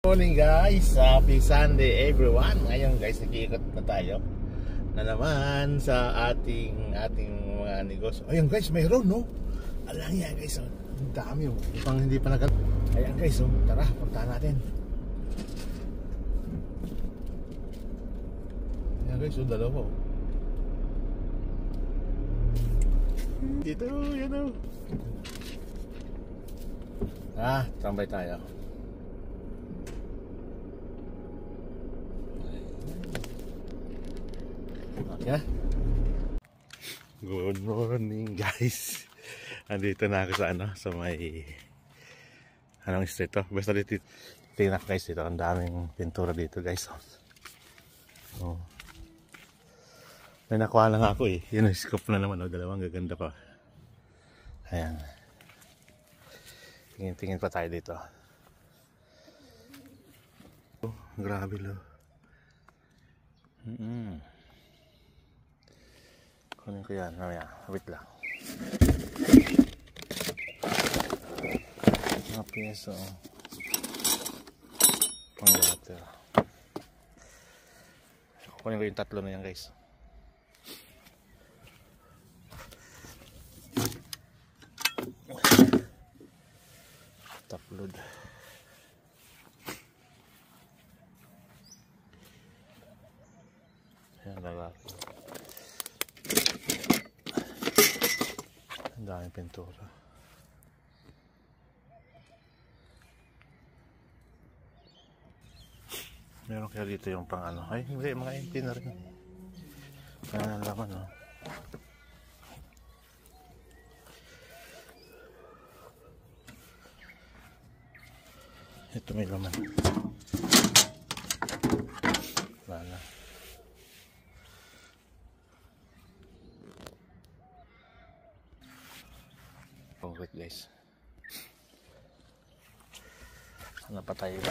Morning guys, happy Sunday everyone. Ngayon guys, nag-iikot na tayo na naman sa ating mga negosyo. Ayun guys, mayroon no. Alang yan guys, oh. Ang dami oh. Upang hindi pa nagat. Ayan guys, oh. Tara, puntahan natin. Ayan guys, oh, dalawa oh. Dito, yan oh. Tambay tayo. Okay. Good morning guys. Andito na ako sa may anong street to. Basta dito tingnan guys, dito ang daming pintura dito guys. Oh. May nakuha lang ako eh. Yun yung scope na naman, oh. Dalawang gaganda pa. Ayan. Tingin pa tayo dito. Oh, grabe lo. Kunin ko yan, mamaya, wait lang. Mga piyeso pang water. Kunin ko yung tatlo na yan guys. Top load. Ayan, lalaki. Ang daming pintura. Meron kaya dito yung pang ano. Ay, hindi, mga empty na rin. Kaya nalaman, no? Ito may laman. Wala na. Wait guys, napatay ba?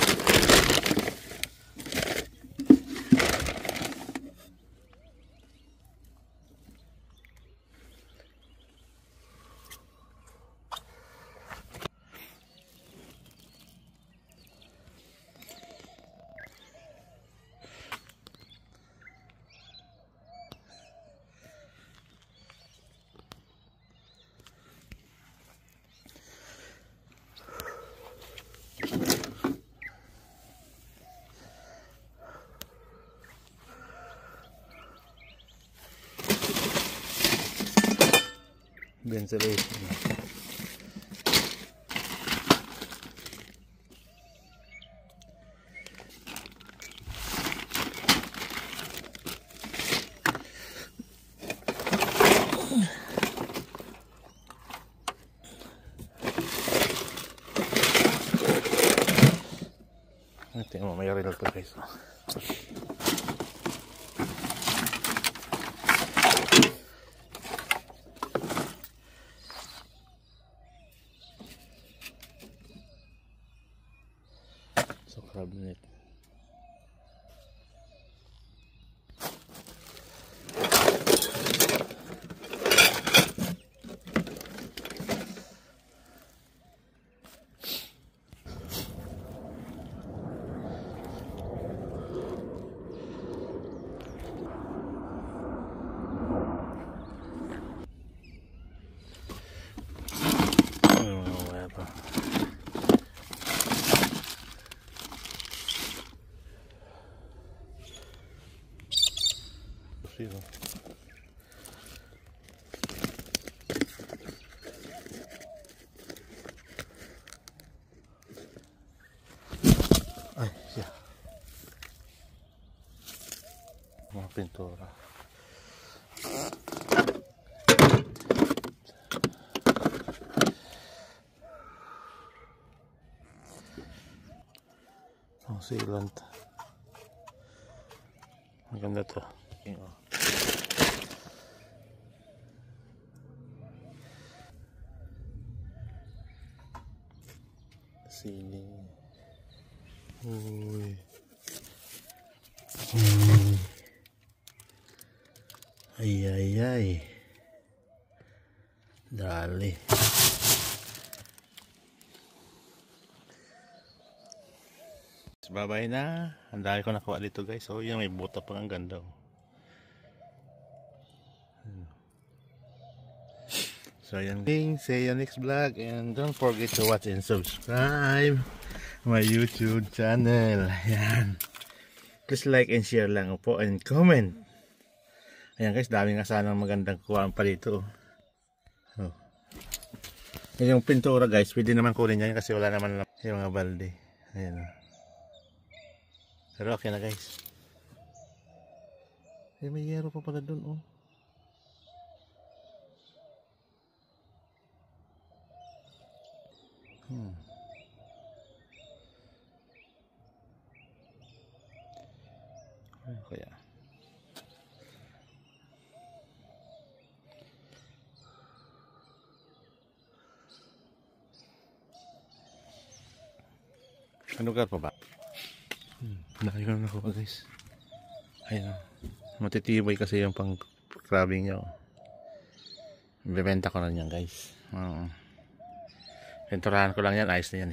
Ventilation. Tingnan mo, may reel to guys. So cabinet. Sino? Ay, siya. Mga pintura. Ang sealant. Maganda to. Ceiling. Uy. Ay. Dali. Babay na. Ang dami ko nakuha dito guys. So yung may buta pang ang ganda. So yan. See you next vlog. And don't forget to watch and subscribe my YouTube channel. Ayan. Please like and share lang po and comment. Ayan guys, dami nga sanang magandang kuhaan pa dito. Oh. Yung pintura guys, pwede naman kunin yan kasi wala naman yung mga balde. Ayan o. Pero okay na guys. May yero pa pala dun oh. Ano kaya? Ano lugar pa ba? Dahil ko na nakuha guys. Ayun. Matitibay kasi yung pang crabbing nyo. Bebenta ko na yan guys. Pinturahan ko lang yan. Ayos na yan eh.